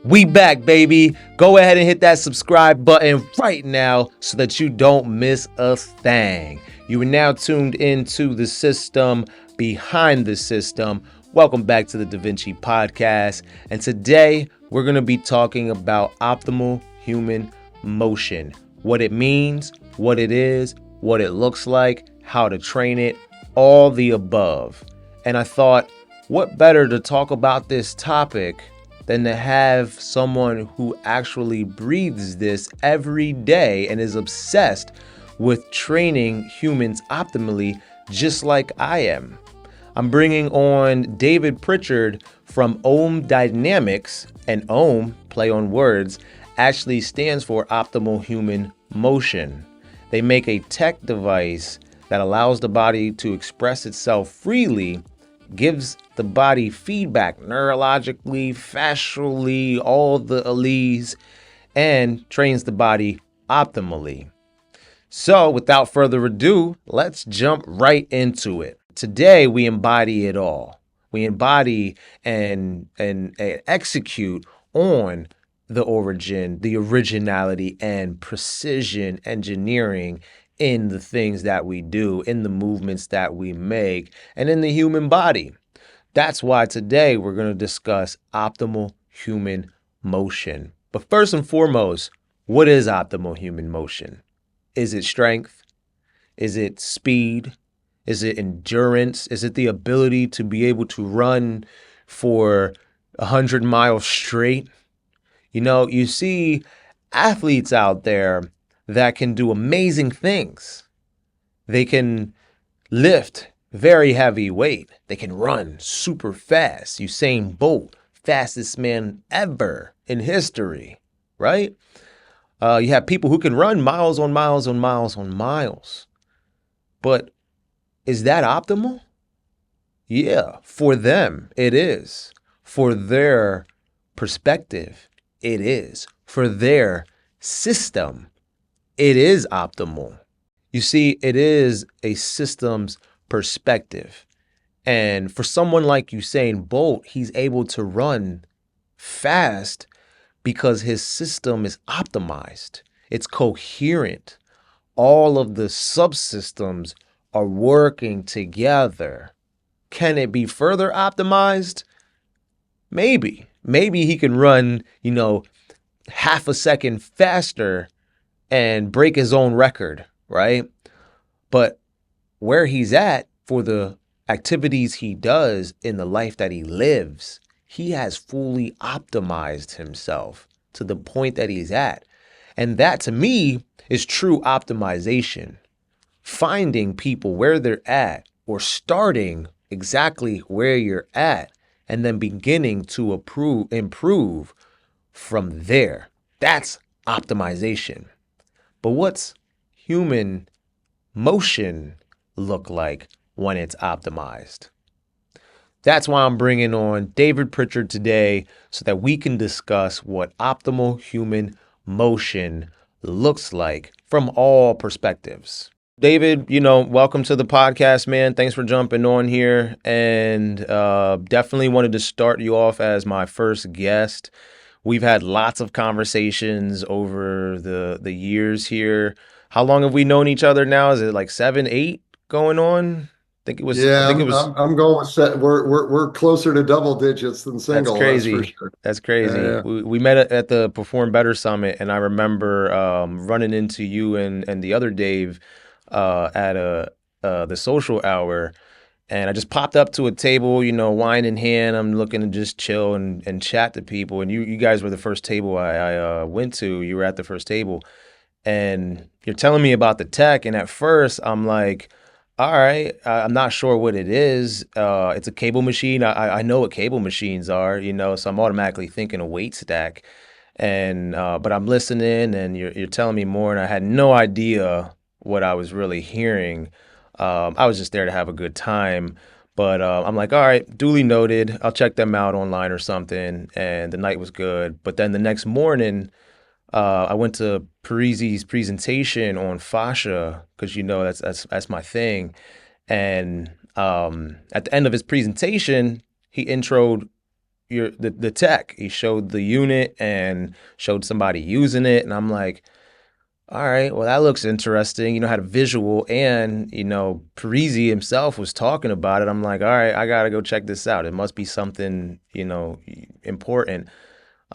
We back, baby. Go ahead and hit that subscribe button right now so that you don't miss a thing. You are now tuned into the system behind the system. Welcome back to the DaVinci podcast. And today we're going to be talking about optimal human motion, what it means, what it is, what it looks like, how to train it, all the above. And I thought, what better to talk about this topic than to have someone who actually breathes this every day and is obsessed with training humans optimally, just like I am. I'm bringing on David Pritchard from Ohm Dynamics, and Ohm, play on words, actually stands for optimal human motion. They make a tech device that allows the body to express itself freely, gives the body feedback neurologically, fascially, all the alleles, and trains the body optimally. So without further ado, let's jump right into it. Today, we embody it all. We embody and execute on the origin, the originality, and precision engineering in the things that we do, in the movements that we make, and in the human body. That's why today we're going to discuss optimal human motion. But first and foremost, what is optimal human motion? Is it strength? Is it speed? Is it endurance? Is it the ability to be able to run for 100 miles straight? You know, you see athletes out there that can do amazing things. They can lift very heavy weight. They can run super fast. Usain Bolt, fastest man ever in history, right? You have people who can run miles on miles on miles on miles. But is that optimal? Yeah, for them, it is. For their perspective, it is. For their system, it is optimal. You see, it is a system's perspective. And for someone like Usain Bolt, he's able to run fast because his system is optimized. It's coherent. All of the subsystems are working together. Can it be further optimized? Maybe. Maybe he can run, half a second faster and break his own record, right? But where he's at for the activities he does in the life that he lives, he has fully optimized himself to the point that he's at. And that, to me, is true optimization. Finding people where they're at or starting exactly where you're at and then beginning to improve from there. That's optimization. But what's human motion look like when it's optimized? That's why I'm bringing on David Pritchard today so that we can discuss what optimal human motion looks like from all perspectives. David, welcome to the podcast, man. Thanks for jumping on here, and definitely wanted to start you off as my first guest. We've had lots of conversations over the years here. How long have we known each other now? Is it like 7, 8 going on? I think it was. Yeah, I think it was. I'm going with set. We're closer to double digits than That's single. That's for crazy. sure. That's Yeah, crazy. yeah. We met at the Perform Better Summit, and I remember running into you and the other Dave at the social hour, and I just popped up to a table, wine in hand. I'm looking to just chill and chat to people, and you guys were the first table I went to. You were at the first table, and you're telling me about the tech, and at first I'm like, all right, I'm not sure what it is. It's a cable machine. I know what cable machines are, so I'm automatically thinking a weight stack. And but I'm listening, and you're telling me more, and I had no idea what I was really hearing. I was just there to have a good time. But I'm like, all right, duly noted. I'll check them out online or something. And the night was good. But then the next morning, I went to Parisi's presentation on fascia because that's my thing, and at the end of his presentation, he introed the tech. He showed the unit and showed somebody using it, and I'm like, all right, well, that looks interesting. Had a visual, and Parisi himself was talking about it. I'm like, all right, I gotta go check this out. It must be something important.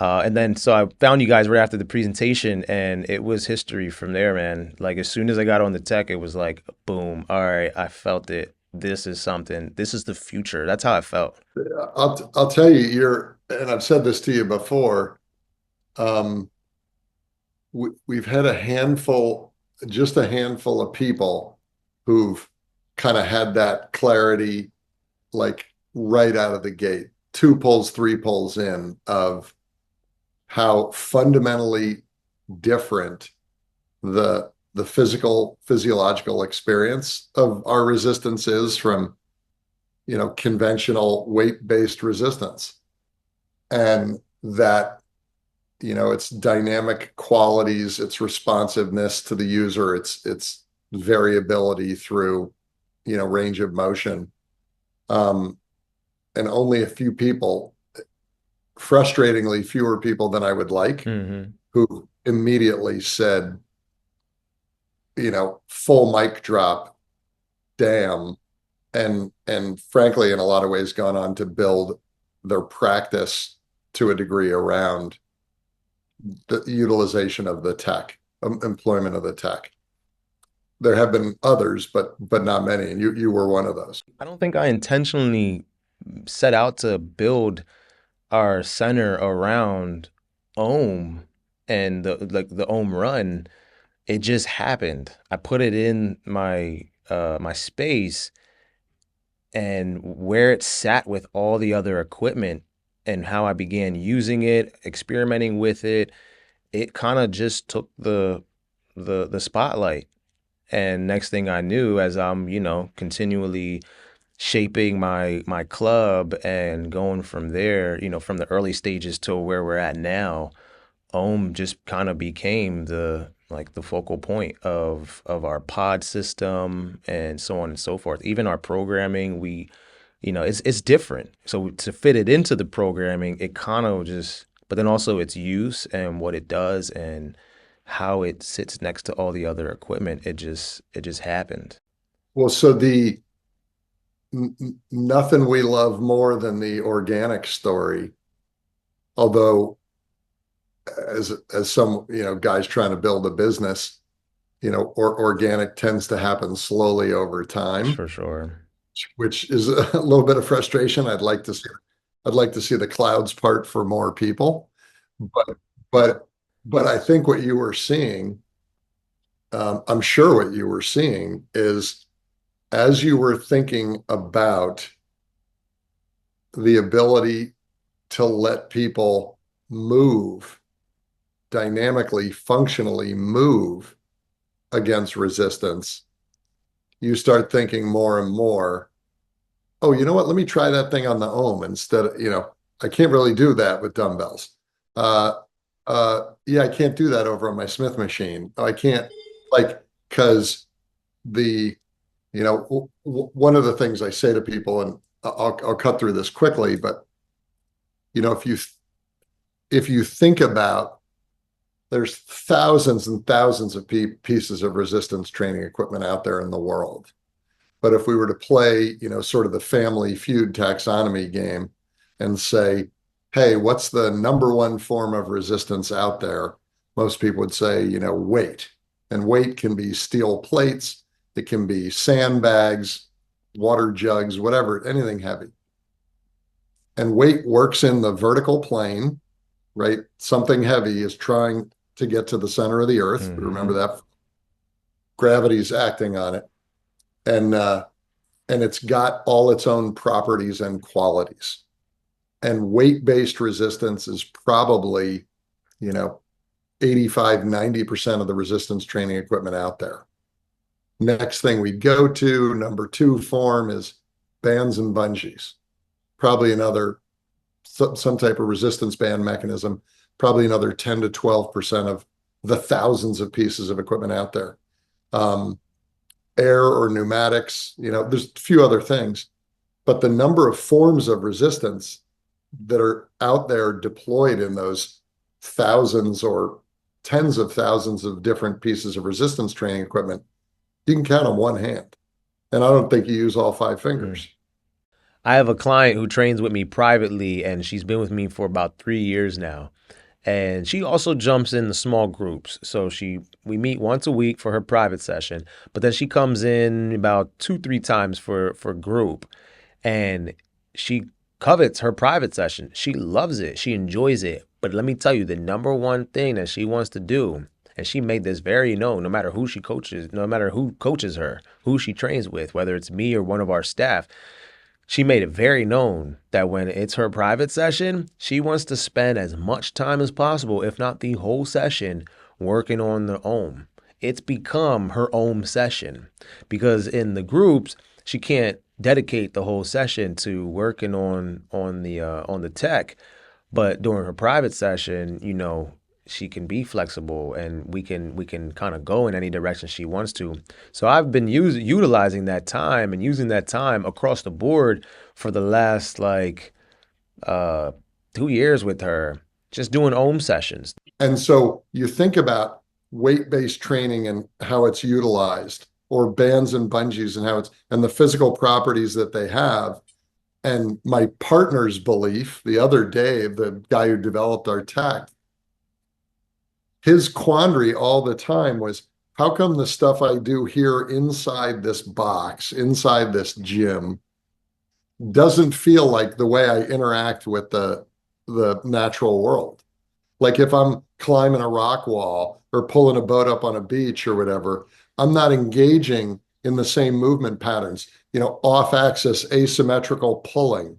And then so I found you guys right after the presentation, and it was history from there, man. Like as soon as I got on the tech, it was like boom. All right, I felt it. This is something. This is the future. That's how I felt. I'll tell you, and I've said this to you before. Um, we've had just a handful of people who've kind of had that clarity, like right out of the gate, 2 pulls, 3 pulls in of how fundamentally different the physiological experience of our resistance is from conventional weight-based resistance, and that its dynamic qualities, its responsiveness to the user, its variability through range of motion, and only a few people, frustratingly fewer people than I would like, Hmm. who immediately said, full mic drop, damn. And frankly, in a lot of ways, gone on to build their practice to a degree around the utilization of the tech, employment of the tech. There have been others, but not many, and you were one of those. I don't think I intentionally set out to build our center around Ohm and the Ohm run. It just happened. I put it in my space, and where it sat with all the other equipment and how I began using it, experimenting with it, it kind of just took the spotlight. And next thing I knew, as I'm, continually shaping my club and going from there, from the early stages to where we're at now, Ohm just kind of became the focal point of our pod system and so on and so forth. Even our programming, it's different. So to fit it into the programming, it kind of just, but then also its use and what it does and how it sits next to all the other equipment, it just happened. Well, so nothing we love more than the organic story, although as some guys trying to build a business, or organic tends to happen slowly over time, For sure. which is a little bit of frustration. I'd like to see the clouds part for more people, but but but I think what you were seeing, I'm sure what you were seeing is, as you were thinking about the ability to let people move dynamically, functionally move against resistance, you start thinking more and more, oh, you know what? Let me try that thing on the ohm instead of, I can't really do that with dumbbells. Uh, yeah, I can't do that over on my Smith machine. I can't, like, because the, one of the things I say to people, and I'll cut through this quickly, but if you think about, there's thousands and thousands of pieces of resistance training equipment out there in the world. But if we were to play, sort of the family feud taxonomy game and say, hey, what's the number one form of resistance out there? Most people would say, weight. And weight can be steel plates, it can be sandbags, water jugs, whatever, anything heavy. And weight works in the vertical plane, right? Something heavy is trying to get to the center of the earth. Remember Hmm. that gravity's acting on it. And it's got all its own properties and qualities. And weight-based resistance is probably, 85, 90% of the resistance training equipment out there. Next thing we go to, number 2 form, is bands and bungees. Probably another, some type of resistance band mechanism, probably another 10 to 12% of the thousands of pieces of equipment out there. Air or pneumatics, there's a few other things, but the number of forms of resistance that are out there deployed in those thousands or tens of thousands of different pieces of resistance training equipment, you can count on one hand. And I don't think you use all five Mm. fingers. I have a client who trains with me privately, and she's been with me for about 3 years now. And she also jumps in the small groups. So we meet once a week for her private session, but then she comes in about 2, 3 times for group. And she covets her private session. She loves it. She enjoys it. But let me tell you, the number one thing that she wants to do, and she made this very known, no matter who she coaches, no matter who coaches her, who she trains with, whether it's me or one of our staff, she made it very known that when it's her private session, she wants to spend as much time as possible, if not the whole session, working on the OM. It's become her OM session because in the groups, she can't dedicate the whole session to working on the tech, but during her private session, she can be flexible and we can kind of go in any direction she wants to. So I've been utilizing that time and using that time across the board for the last like 2 years with her, just doing OM sessions. And so you think about weight-based training and how it's utilized, or bands and bungees and how it's, and the physical properties that they have. And my partner's belief, the other Dave, the guy who developed our tech, his quandary all the time was, how come the stuff I do here inside this box, inside this gym, doesn't feel like the way I interact with the natural world? Like if I'm climbing a rock wall or pulling a boat up on a beach or whatever, I'm not engaging in the same movement patterns, off axis, asymmetrical pulling.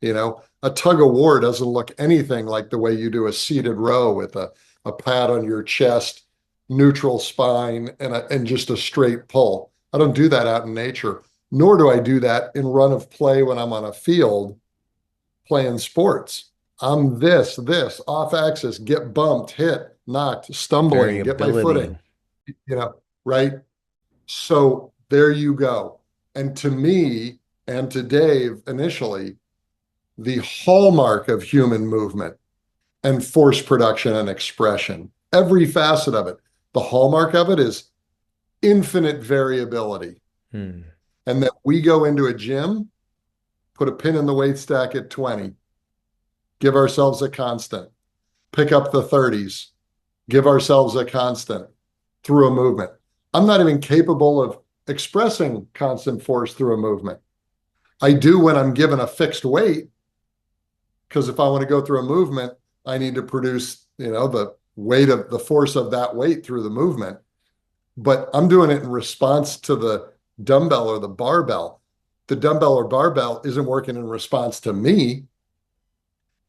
A tug of war doesn't look anything like the way you do a seated row with a pad on your chest, neutral spine, and just a straight pull. I don't do that out in nature, nor do I do that in run of play when I'm on a field playing sports. I'm this, off axis, get bumped, hit, knocked, stumbling, get my Variability. footing, right? So there you go. And to me, and to Dave initially, the hallmark of human movement and force production and expression, every facet of it, the hallmark of it is infinite variability. Hmm. And that we go into a gym, put a pin in the weight stack at 20, give ourselves a constant, pick up the 30s, give ourselves a constant through a movement. I'm not even capable of expressing constant force through a movement. I do when I'm given a fixed weight, because if I want to go through a movement, I need to produce, the weight of the force of that weight through the movement. But I'm doing it in response to the dumbbell or the barbell. The dumbbell or barbell isn't working in response to me.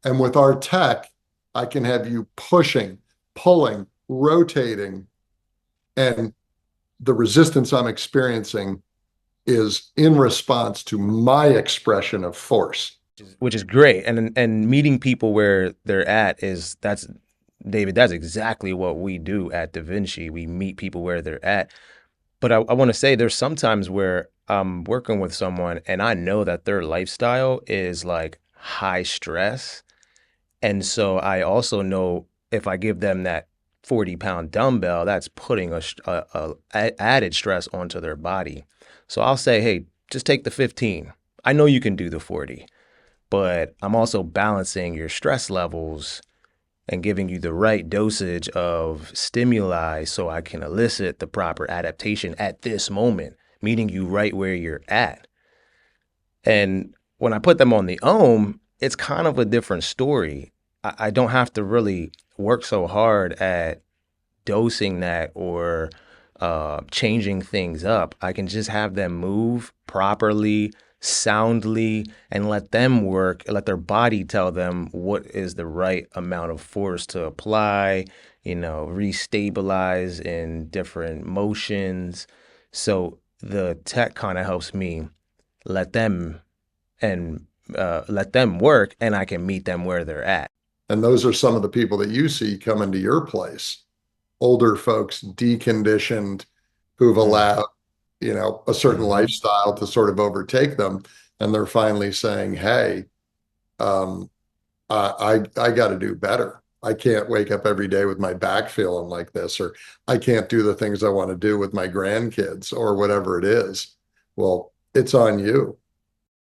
And with our tech, I can have you pushing, pulling, rotating, and the resistance I'm experiencing is in response to my expression of force. Which is great. And meeting people where they're at that's David, that's exactly what we do at DaVinci. We meet people where they're at. But I want to say there's sometimes where I'm working with someone and I know that their lifestyle is like high stress. And so I also know if I give them that 40-pound dumbbell, that's putting added stress onto their body. So I'll say, hey, just take the 15. I know you can do the 40, but I'm also balancing your stress levels and giving you the right dosage of stimuli so I can elicit the proper adaptation at this moment, meeting you right where you're at. And when I put them on the ohm, it's kind of a different story. I don't have to really work so hard at dosing that or changing things up. I can just have them move properly, soundly, and let them work, let their body tell them what is the right amount of force to apply, restabilize in different motions. So the tech kind of helps me let them and let them work, and I can meet them where they're at. And those are some of the people that you see come into your place. Older folks, deconditioned, who've Mm. allowed, a certain Hmm. lifestyle to sort of overtake them. And they're finally saying, hey, I got to do better. I can't wake up every day with my back feeling like this, or I can't do the things I want to do with my grandkids or whatever it is. Well, it's on you.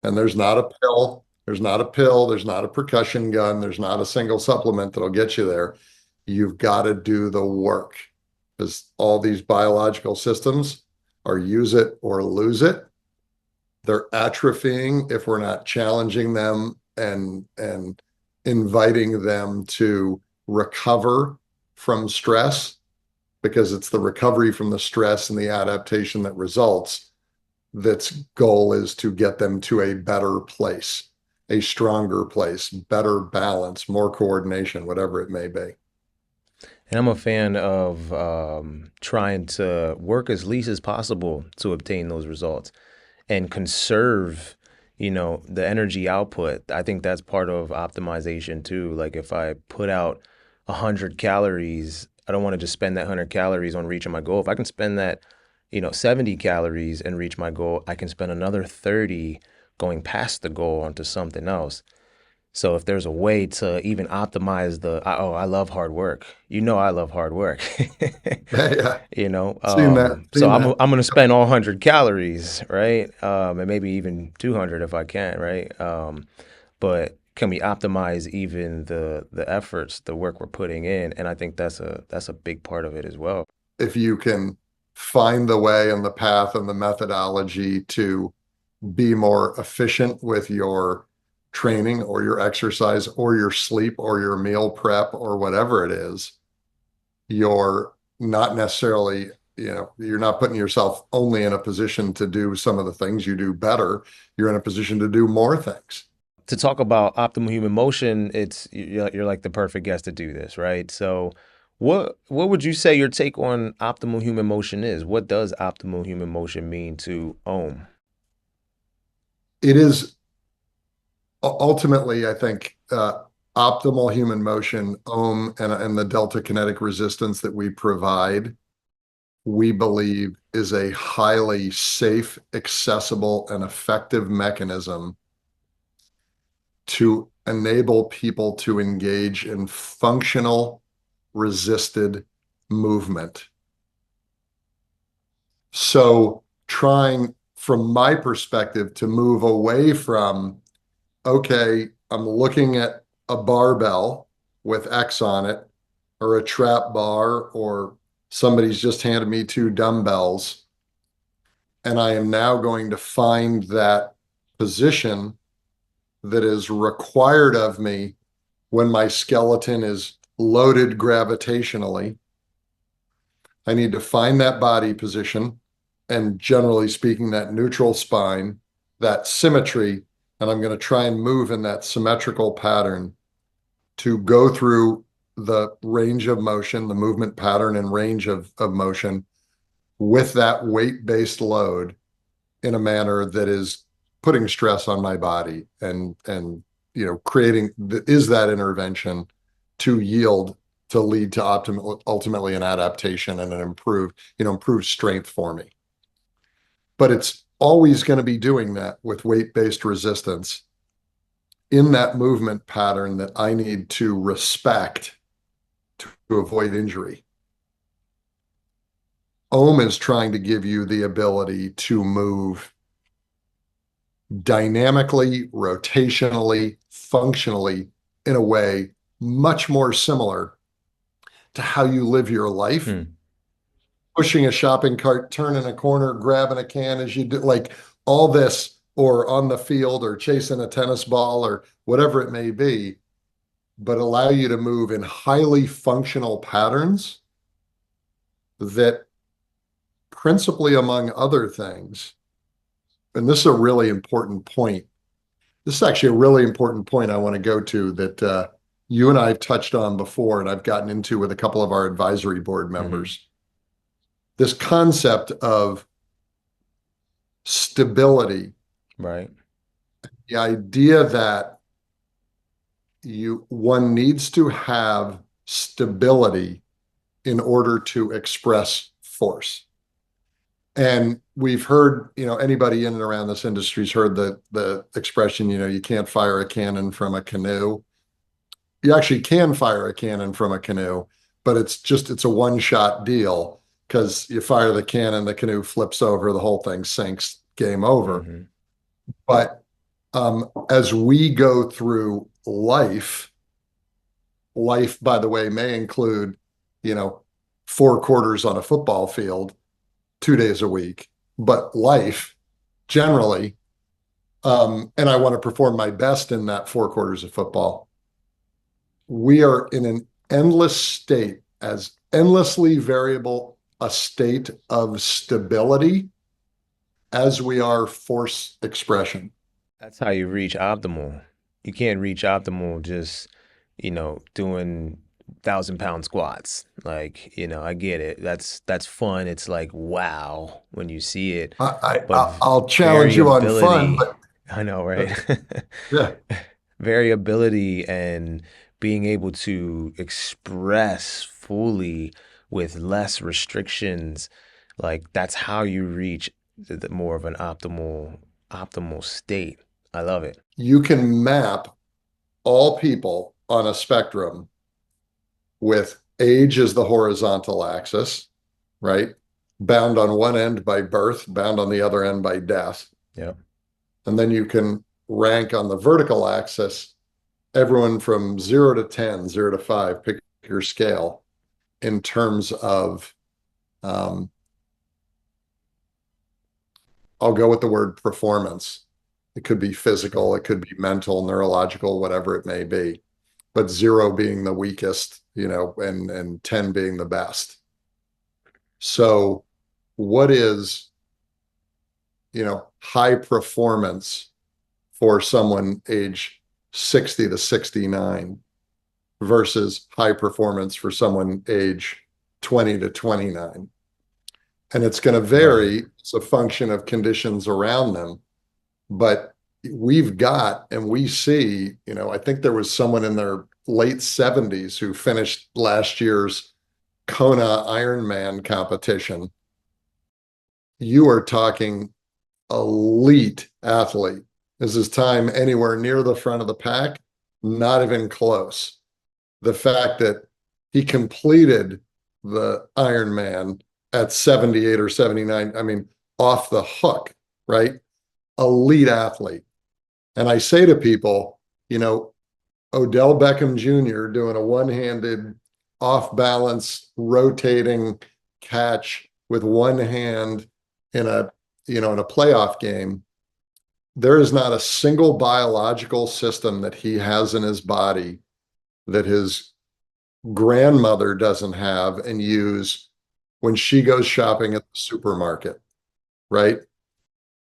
And there's not a pill, there's not a pill, there's not a percussion gun, there's not a single supplement that'll get you there. You've got to do the work because all these biological systems are use it or lose it. They're atrophying if we're not challenging them and inviting them to recover from stress, because it's the recovery from the stress and the adaptation that results that's goal is to get them to a better place, a stronger place, better balance, more coordination, whatever it may be. And I'm a fan of trying to work as least as possible to obtain those results and conserve, the energy output. I think that's part of optimization too. Like if I put out 100 calories, I don't want to just spend that 100 calories on reaching my goal. If I can spend that, 70 calories and reach my goal, I can spend another 30 going past the goal onto something else. So if there's a way to even optimize oh, I love hard work. I love hard work. Yeah, So seen I'm that. I'm gonna spend all 100 calories, right? And maybe even 200 if I can, right? But can we optimize even the efforts, the work we're putting in? And I think that's a big part of it as well. If you can find the way and the path and the methodology to be more efficient with your training or your exercise or your sleep or your meal prep or whatever it is, you're not necessarily, you're not putting yourself only in a position to do some of the things you do better. You're in a position to do more things. To talk about optimal human motion, you're like the perfect guest to do this, right? So, what would you say your take on optimal human motion is? What does optimal human motion mean to Ohm? It is ultimately, I think, optimal human motion, ohm, and the delta kinetic resistance that we provide, we believe is a highly safe, accessible, and effective mechanism to enable people to engage in functional resisted movement. So trying, from my perspective, to move away from, okay, I'm looking at a barbell with X on it, or a trap bar, or somebody's just handed me two dumbbells, and I am now going to find that position that is required of me when my skeleton is loaded gravitationally. I need to find that body position and, generally speaking, that neutral spine, that symmetry, and I'm going to try and move in that symmetrical pattern to go through the range of motion, the movement pattern and range of motion with that weight-based load in a manner that is putting stress on my body and creating is that intervention to yield to lead to ultimately an adaptation and an improved strength for me. But it's always going to be doing that with weight-based resistance in that movement pattern that I need to respect to avoid injury. Ohm is trying to give you the ability to move dynamically, rotationally, functionally in a way much more similar to how you live your life. Hmm. Pushing a shopping cart, turning a corner, grabbing a can as you do, like all this, or on the field, or chasing a tennis ball, or whatever it may be, but allow you to move in highly functional patterns that, principally among other things, and this is a really important point. This is actually a really important point I want to go to that you and I have touched on before, and I've gotten into with a couple of our advisory board members. Mm-hmm. This concept of stability, right? The idea that one needs to have stability in order to express force. And we've heard, anybody in and around this industry's heard the expression, you can't fire a cannon from a canoe. you actually can fire a cannon from a canoe, but it's a one-shot deal because you fire the cannon, the canoe flips over, the whole thing sinks, game over. Hmm. But as we go through life, by the way, may include, you know, 4 quarters on a football field, 2 days a week, but life generally, and I want to perform my best in that 4 quarters of football. We are in an endless state, as endlessly variable a state of stability as we are force expression. That's how you reach optimal. You can't reach optimal just, doing 1,000 pound squats. Like, I get it. That's fun. It's like wow when you see it, but I'll challenge you on fun, variability. but I know, uh, right? yeah, Variability and being able to express fully with less restrictions, like that's how you reach the more of an optimal state. I love it. you can map all people on a spectrum with age as the horizontal axis, right? Bound on one end by birth, bound on the other end by death. Yeah. And then you can rank on the vertical axis everyone from 0 to 10, 0 to 5, pick your scale in terms of, um, I'll go with the word performance. It could be physical, it could be mental, neurological, whatever it may be, but 0 being the weakest, and 10 being the best. So what is, high performance for someone age 60 to 69 versus high performance for someone age 20 to 29? And it's going to Love it. vary as a function of conditions around them. But we've got, and we see, I think there was someone in their late 70s who finished last year's Kona Ironman competition. You are talking elite athlete. Is his time anywhere near the front of the pack? Not even close. The fact that he completed the Ironman at 78 or 79, I mean, off the hook, right? Elite athlete. And I say to people, Odell Beckham Jr. doing a one-handed, off-balance, rotating catch with one hand in a playoff game. There is not a single biological system that he has in his body that his grandmother doesn't have and use when she goes shopping at the supermarket, right?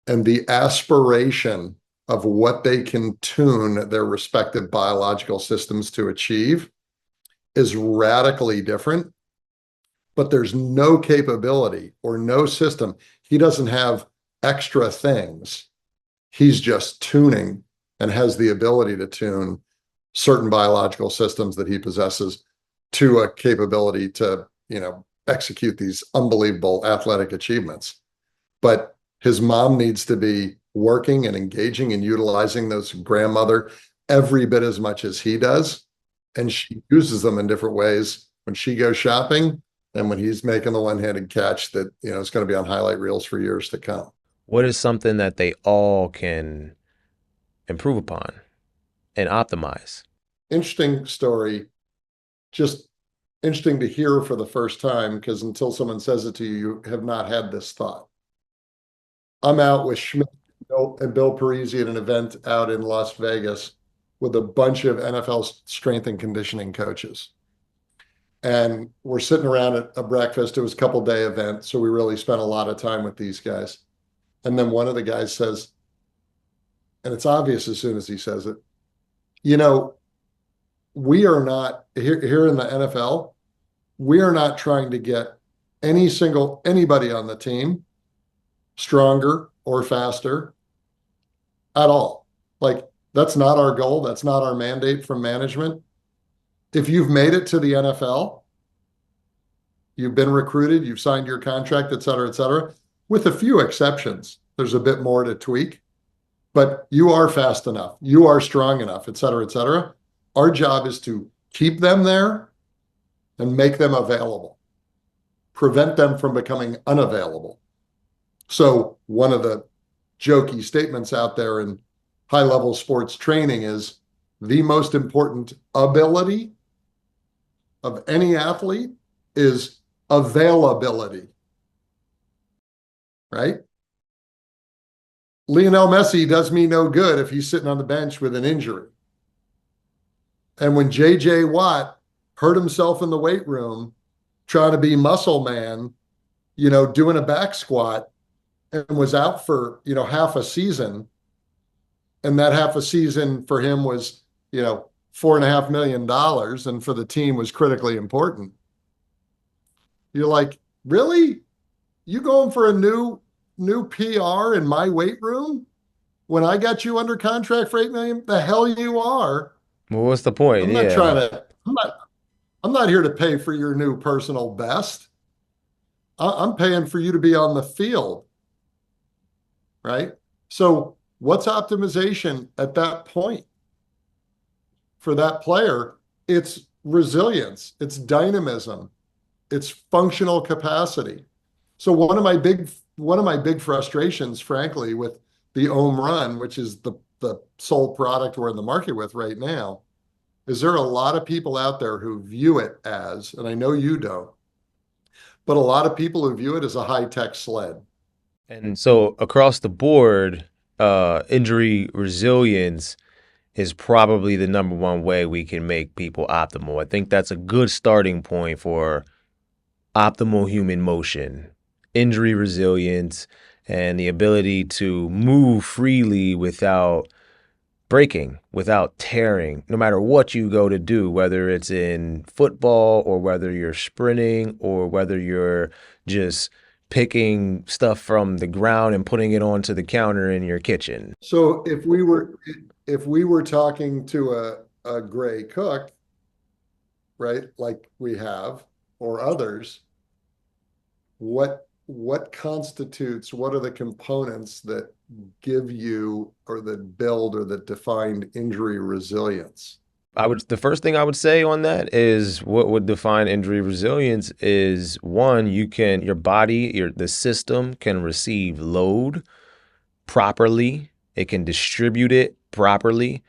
And the aspiration of what they can tune their respective biological systems to achieve is radically different, but there's no capability or no system. He doesn't have extra things. He's just tuning and has the ability to tune certain biological systems that he possesses to a capability to, execute these unbelievable athletic achievements. But his mom needs to be working and engaging and utilizing those grandmother every bit as much as he does. And she uses them in different ways when she goes shopping and when he's making the one-handed catch that, is going to be on highlight reels for years to come. What is something that they all can improve upon and optimize? Interesting story, just interesting to hear for the first time, because until someone says it to you, you have not had this thought. I'm out with Schmidt and Bill Parisi at an event out in Las Vegas with a bunch of NFL strength and conditioning coaches. And we're sitting around at a breakfast. It was a couple-day event, so we really spent a lot of time with these guys. And then one of the guys says, and it's obvious as soon as he says it, we are not here in the NFL, we are not trying to get anybody on the team stronger or faster at all. Like, that's not our goal. That's not our mandate from management. If you've made it to the NFL, you've been recruited, you've signed your contract, et cetera, with a few exceptions. There's a bit more to tweak, but you are fast enough. You are strong enough, et cetera, Our job is to keep them there and make them available, prevent them from becoming unavailable. So one of the jokey statements out there in high-level sports training is the most important ability of any athlete is availability, right? Lionel Messi does me no good if he's sitting on the bench with an injury. And when J.J. Watt hurt himself in the weight room trying to be muscle man, doing a back squat and was out for, half a season, and that half a season for him was, $4.5 million, and for the team was critically important. You're like, really? You going for a new PR in my weight room when I got you under contract for $8 million? The hell you are. Well, what's the point? I'm not Yeah. trying to, I'm not here to pay for your new personal best. I'm paying for you to be on the field, right? So what's optimization at that point for that player? It's resilience, it's dynamism, it's functional capacity. So one of my big frustrations, frankly, with the Ohm Run, which is the sole product we're in the market with right now, is there are a lot of people out there who view it as, and I know you don't, but a lot of people who view it as a high-tech sled. And so across the board, injury resilience is probably the number one way we can make people optimal. I think that's a good starting point for optimal human motion, injury resilience, and the ability to move freely without breaking, without tearing, no matter what you go to do, whether it's in football or whether you're sprinting or whether you're just picking stuff from the ground and putting it onto the counter in your kitchen. So if we were talking to a Gray Cook, right, like we have, or others, what constitutes, what are the components that give you or that build or that define injury resilience? The first thing I would say on that is what would define injury resilience is one, your body, the system can receive load properly. It can distribute it properly,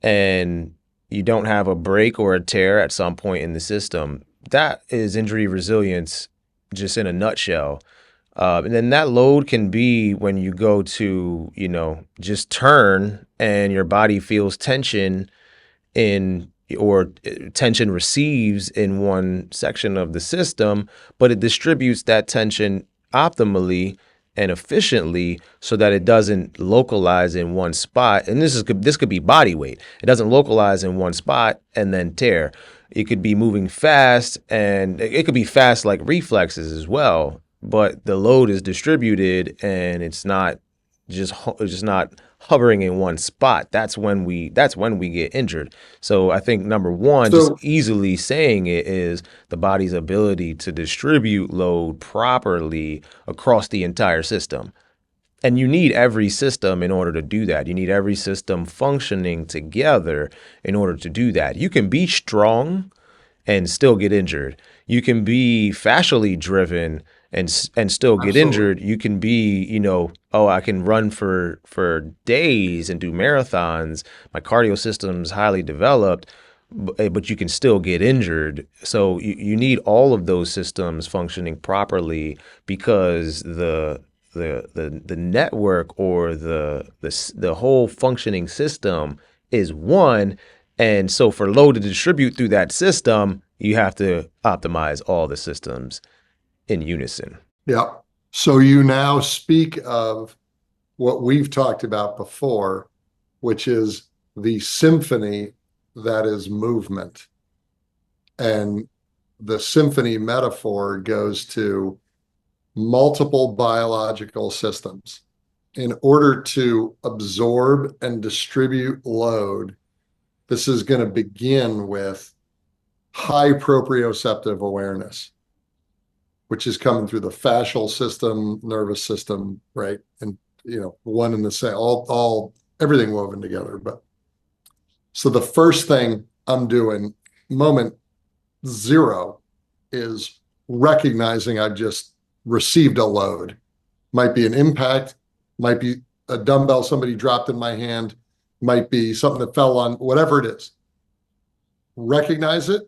and you don't have a break or a tear at some point in the system. That is injury resilience just in a nutshell. And then that load can be when you go to, just turn and your body feels tension or tension receives in one section of the system, but it distributes that tension optimally and efficiently so that it doesn't localize in one spot. And this could be body weight. It doesn't localize in one spot and then tear. It could be moving fast, and it could be fast like reflexes as well, but the load is distributed and it's just not hovering in one spot. That's when we get injured. So I think number one, just So easily saying it, is the body's ability to distribute load properly across the entire system. And you need every system in order to do that. You need every system functioning together in order to do that. You can be strong and still get injured. You can be fascially driven and still get absolutely. injured. You can be, I can run for days and do marathons. My cardio system's highly developed, but you can still get injured. So you need all of those systems functioning properly, because the network or the whole functioning system is one. And so for load to distribute through that system, you have to optimize all the systems in unison. Yeah. So you now speak of what we've talked about before, which is the symphony that is movement. And the symphony metaphor goes to multiple biological systems. In order to absorb and distribute load, this is going to begin with high proprioceptive awareness, which is coming through the fascial system, nervous system, right? And one and the same, all everything woven together. But So the first thing I'm doing, moment zero, is recognizing I've just received a load. Might be an impact, might be a dumbbell somebody dropped in my hand, might be something that fell on, whatever it is. Recognize it,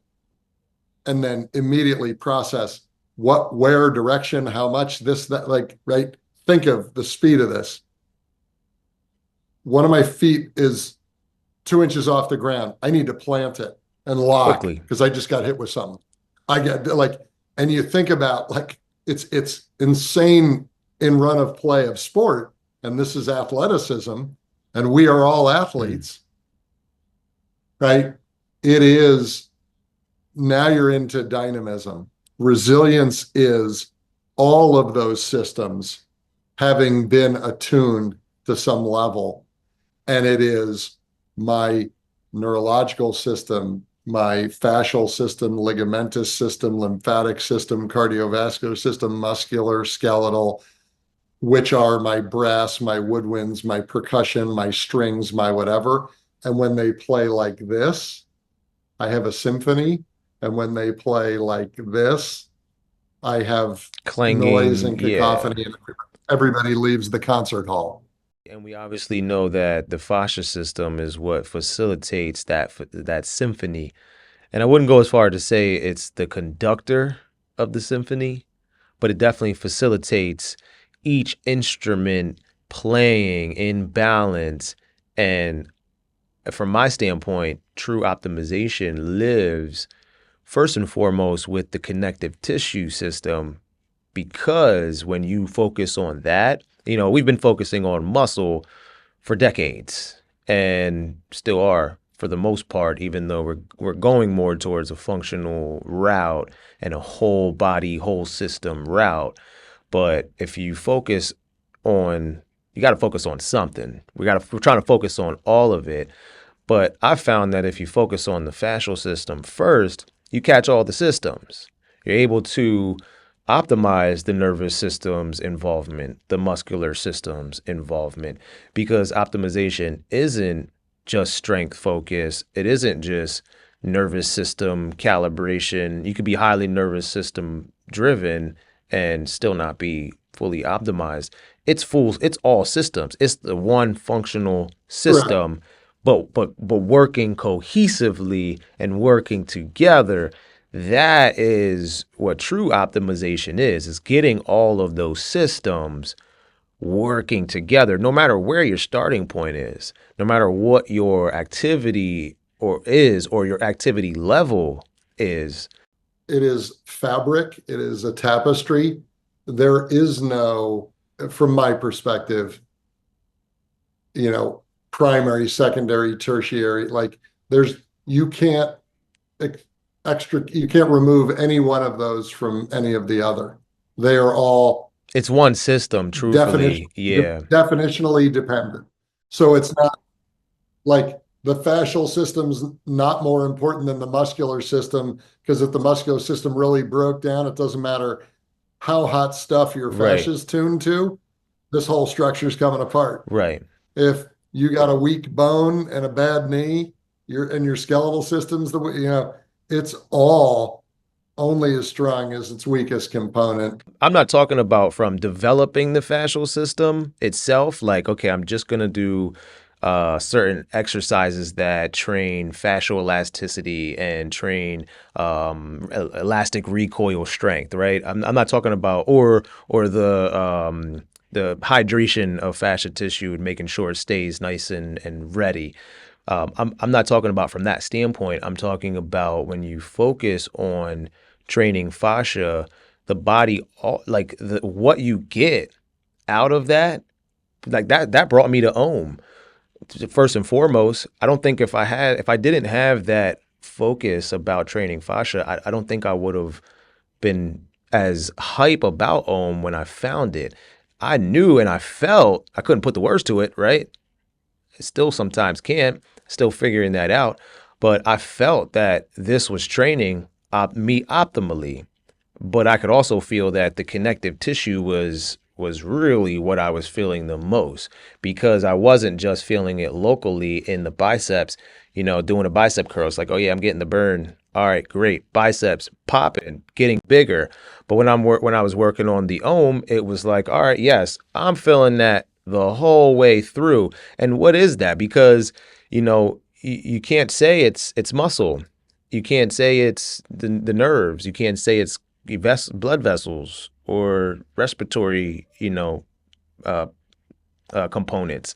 and then immediately process what, where, direction, how much, this, that, like, right? Think of the speed of this. One of my feet is 2 inches off the ground. I need to plant it and lock Quickly. because I just got hit with something. I get like, and you think about like it's insane in run of play of sport, and this is athleticism, and we are all athletes, right? It is, now you're into dynamism. Resilience is all of those systems having been attuned to some level, and it is my neurological system, my fascial system, ligamentous system, lymphatic system, cardiovascular system, muscular, skeletal, which are my brass, my woodwinds, my percussion, my strings, my whatever. And when they play like this, I have a symphony. And when they play like this, I have noise and Clanging, yeah. cacophony, and everybody leaves the concert hall. And we obviously know that the fascia system is what facilitates that symphony. And I wouldn't go as far to say it's the conductor of the symphony, but it definitely facilitates each instrument playing in balance. And from my standpoint, true optimization lives first and foremost with the connective tissue system, because when you focus on that, we've been focusing on muscle for decades and still are for the most part, even though we're going more towards a functional route and a whole body, whole system route. But if you focus on, you got to focus on something. We're trying to focus on all of it. But I found that if you focus on the fascial system first, you catch all the systems. You're able to optimize the nervous system's involvement, the muscular system's involvement, because optimization isn't just strength focus. It isn't just nervous system calibration. You could be highly nervous system driven and still not be fully optimized. It's all systems. It's the one functional system, but working cohesively and working together. That is what true optimization is getting all of those systems working together, no matter where your starting point is, no matter what your activity or your activity level is. It is fabric. It is a tapestry. There is no, from my perspective, primary, secondary, tertiary. Like you can't remove any one of those from any of the other. They are all, it's one system, truthfully. Yeah. definitionally dependent. So it's not like the fascial system's not more important than the muscular system, because if the muscular system really broke down, it doesn't matter how hot stuff your fascia is tuned to, this whole structure's coming apart. Right. If you got a weak bone and a bad knee, your skeletal system's it's all only as strong as its weakest component. I'm not talking about from developing the fascial system itself. Like, okay, I'm just going to do certain exercises that train fascial elasticity and train elastic recoil strength, right? I'm not talking about or the hydration of fascia tissue and making sure it stays nice and ready. I'm not talking about from that standpoint. I'm talking about when you focus on training fascia, the body, what you get out of that, like that brought me to Ohm. First and foremost, I don't think if I didn't have that focus about training fascia, I don't think I would have been as hype about Ohm when I found it. I knew and I felt, I couldn't put the words to it, right? I still sometimes can't, still figuring that out. But I felt that this was training me optimally. But I could also feel that the connective tissue was was really what I was feeling the most, because I wasn't just feeling it locally in the biceps, doing a bicep curl. It's like, oh yeah, I'm getting the burn. All right, great. Biceps popping, getting bigger. But when I was working on the ohm, it was like, all right, yes, I'm feeling that the whole way through. And what is that? Because, you can't say it's muscle. You can't say it's the nerves. You can't say it's blood vessels or respiratory, uh, components.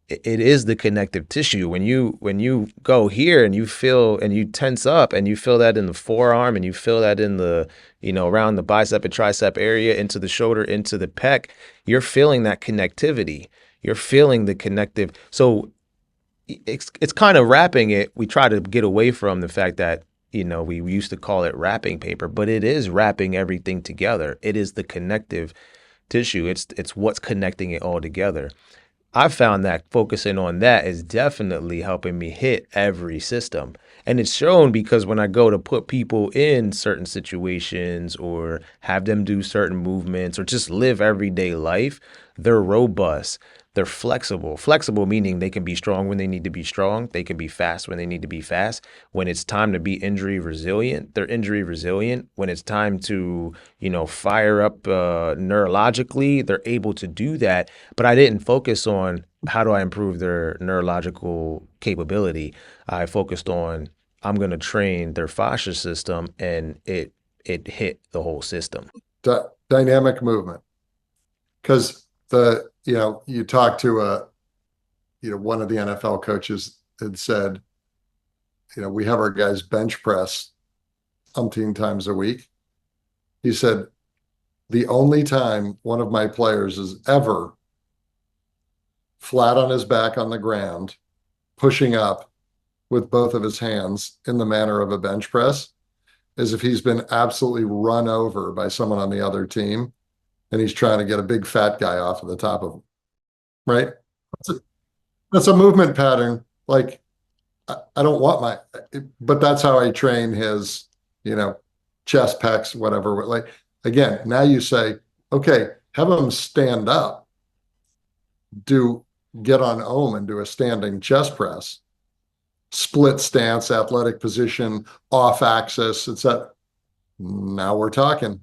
It is the connective tissue. When you go here and you feel and you tense up and you feel that in the forearm and you feel that in the around the bicep and tricep area, into the shoulder, into the pec, you're feeling that connectivity. You're feeling the connective. So it's kind of wrapping it. We try to get away from the fact that we used to call it wrapping paper, but it is wrapping everything together. It is the connective tissue. It's what's connecting it all together. I found that focusing on that is definitely helping me hit every system. And it's shown because when I go to put people in certain situations or have them do certain movements or just live everyday life, they're robust. They're flexible. Flexible meaning they can be strong when they need to be strong. They can be fast when they need to be fast. When it's time to be injury resilient, they're injury resilient. When it's time to, fire up neurologically, they're able to do that. But I didn't focus on how do I improve their neurological capability. I focused on I'm going to train their fascia system, and it hit the whole system. Dynamic movement. Because you talk to one of the NFL coaches had said, we have our guys bench press umpteen times a week. He said, the only time one of my players is ever flat on his back on the ground, pushing up with both of his hands in the manner of a bench press is if he's been absolutely run over by someone on the other team and he's trying to get a big fat guy off of the top of him, right? That's a movement pattern. Like, I don't want but that's how I train his, chest, pecs, whatever. Like, again, now you say, okay, have him stand up, get on ohm and do a standing chest press, split stance, athletic position, off axis. Now we're talking.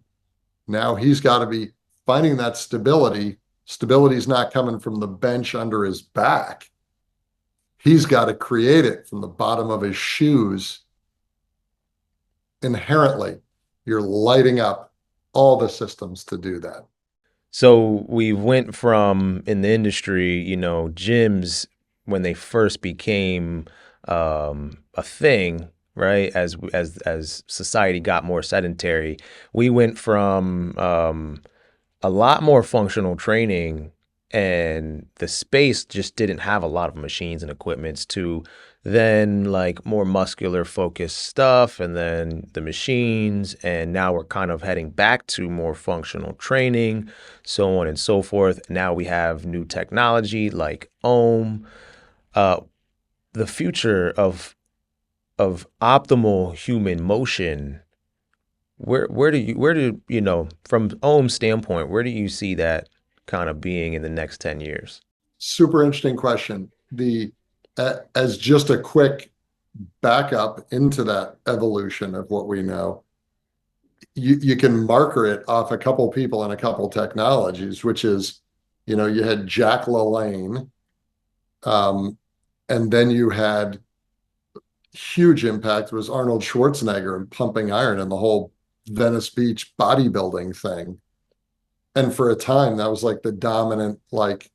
Now he's got to be finding that stability. Stability is not coming from the bench under his back. He's got to create it from the bottom of his shoes. Inherently, you're lighting up all the systems to do that. So we went from in the industry, gyms when they first became a thing, right? As society got more sedentary, we went from a lot more functional training, and the space just didn't have a lot of machines and equipments, to then like more muscular focused stuff, and then the machines, and now we're kind of heading back to more functional training, so on and so forth. Now we have new technology like ohm. uh, the future of optimal human motion, from ohm standpoint, where do you see that kind of being in the next 10 years? Super interesting question. As just a quick backup into that evolution of what we know, you can marker it off a couple people and a couple technologies, which is, you had Jack LaLanne, and then you had huge impact was Arnold Schwarzenegger and pumping iron and the whole Venice Beach bodybuilding thing. And for a time, that was like the dominant, like,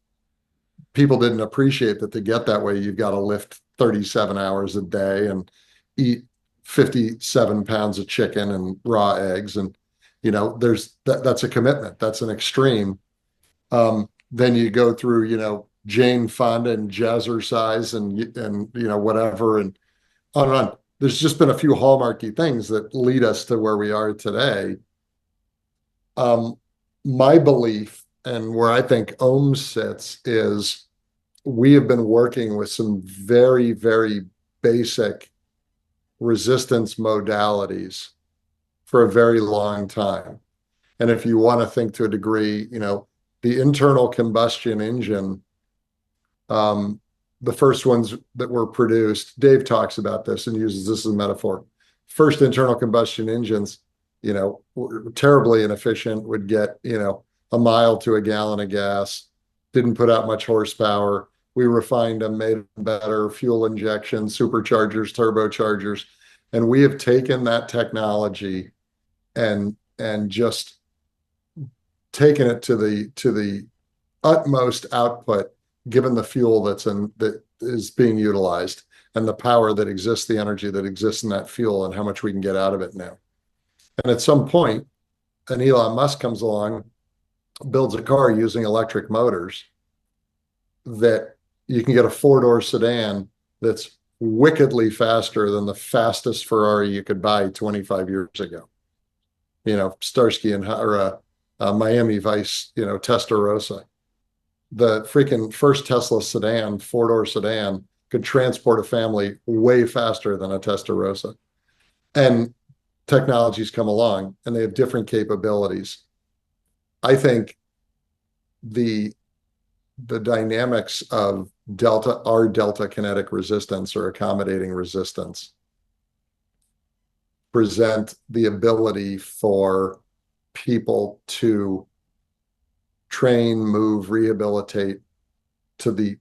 people didn't appreciate that to get that way, you've got to lift 37 hours a day and eat 57 pounds of chicken and raw eggs. And, that's a commitment. That's an extreme. Then you go through, Jane Fonda and jazzercise and whatever, and on and on. There's just been a few hallmarky things that lead us to where we are today. My belief and where I think ohm sits is we have been working with some very, very basic resistance modalities for a very long time. And if you want to think to a degree, the internal combustion engine, um, the first ones that were produced, Dave talks about this and uses this as a metaphor. First internal combustion engines, were terribly inefficient, would get, a mile to a gallon of gas, didn't put out much horsepower. We refined them, made them better, fuel injection, superchargers, turbochargers. And we have taken that technology and just taken it to the utmost output, given the fuel that is being utilized and the power that exists, the energy that exists in that fuel, and how much we can get out of it now. And at some point, an Elon Musk comes along, builds a car using electric motors, that you can get a four-door sedan that's wickedly faster than the fastest Ferrari you could buy 25 years ago. Starsky and or Miami Vice, Testarossa. The freaking first Tesla sedan, four-door sedan, could transport a family way faster than a Testarossa. And technologies come along and they have different capabilities. I think the dynamics of delta kinetic resistance or accommodating resistance present the ability for people to train, move, rehabilitate to the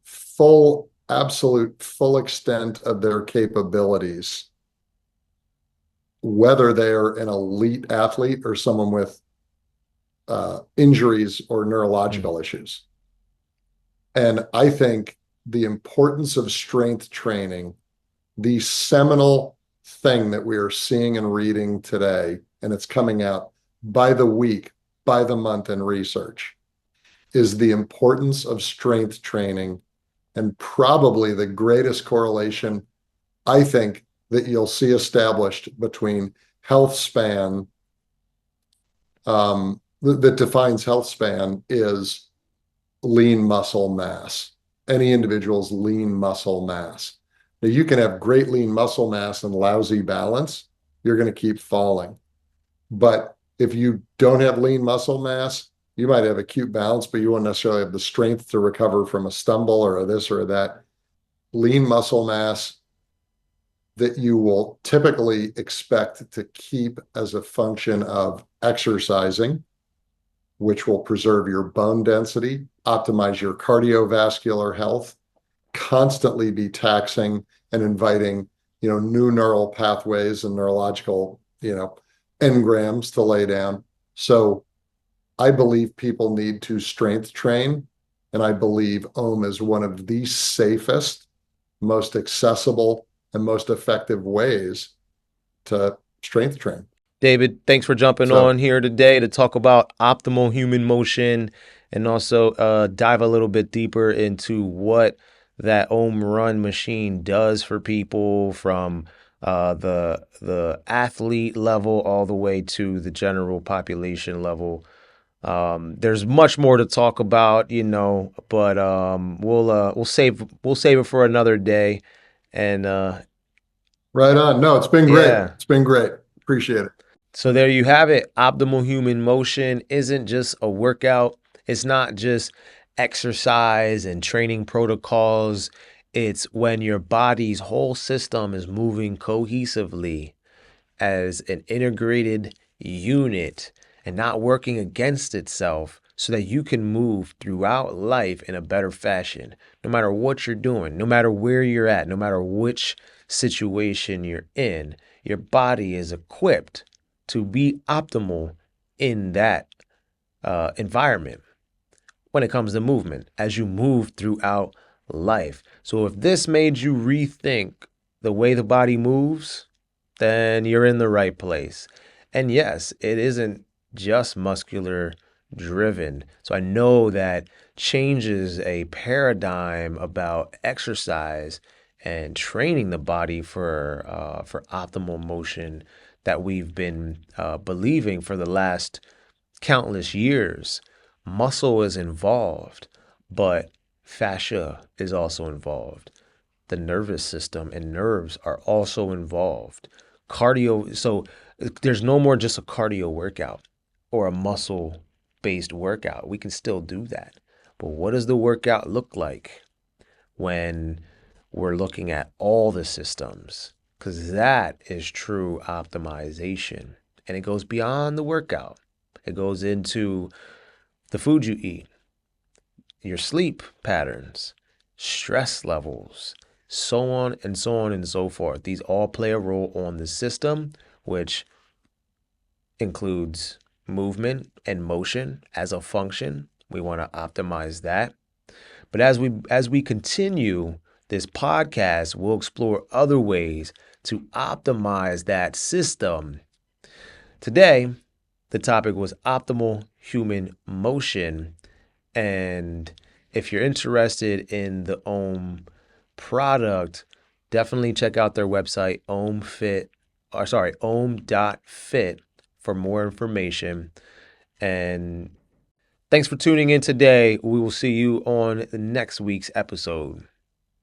absolute full extent of their capabilities, whether they're an elite athlete or someone with injuries or neurological issues. And I think the importance of strength training, the seminal thing that we are seeing and reading today, and it's coming out by the week, by the month in research, is the importance of strength training, and probably the greatest correlation, I think, that you'll see established between health span, that defines health span, is lean muscle mass. Any individual's lean muscle mass. Now, you can have great lean muscle mass and lousy balance, you're going to keep falling. But if you don't have lean muscle mass, you might have acute balance, but you won't necessarily have the strength to recover from a stumble or a this or that. Lean muscle mass that you will typically expect to keep as a function of exercising, which will preserve your bone density, optimize your cardiovascular health, constantly be taxing and inviting, new neural pathways and neurological, engrams to lay down. So I believe people need to strength train, and I believe OM is one of the safest, most accessible, and most effective ways to strength train. David, thanks for jumping So, on here today to talk about optimal human motion and also dive a little bit deeper into what that Ohm Run machine does for people, from the athlete level all the way to the general population level. There's much more to talk about, but we'll save it for another day. And right on. No, it's been great. yeah. It's been great. Appreciate it. So there you have it. Optimal human motion isn't just a workout. It's not just exercise and training protocols. It's when your body's whole system is moving cohesively as an integrated unit and not working against itself, so that you can move throughout life in a better fashion, no matter what you're doing, no matter where you're at, no matter which situation you're in. Your body is equipped to be optimal in that environment when it comes to movement as you move throughout life. So if this made you rethink the way the body moves, then you're in the right place. And yes, it isn't just muscular driven. So I know that changes a paradigm about exercise and training the body for optimal motion that we've been believing for the last countless years. Muscle is involved, but fascia is also involved. The nervous system and nerves are also involved. Cardio, so there's no more just a cardio workout or a muscle based workout. We can still do that. But what does the workout look like when we're looking at all the systems? Because that is true optimization. And it goes beyond the workout, it goes into the food you eat, your sleep patterns, stress levels, so on and so on and so forth. These all play a role on the system, which includes movement and motion as a function. We want to optimize that. But as we continue this podcast, we'll explore other ways to optimize that system. Today, the topic was optimal human motion. And if you're interested in the Ohm product, definitely check out their website, ohm.fit for more information. And thanks for tuning in today. We will see you on the next week's episode.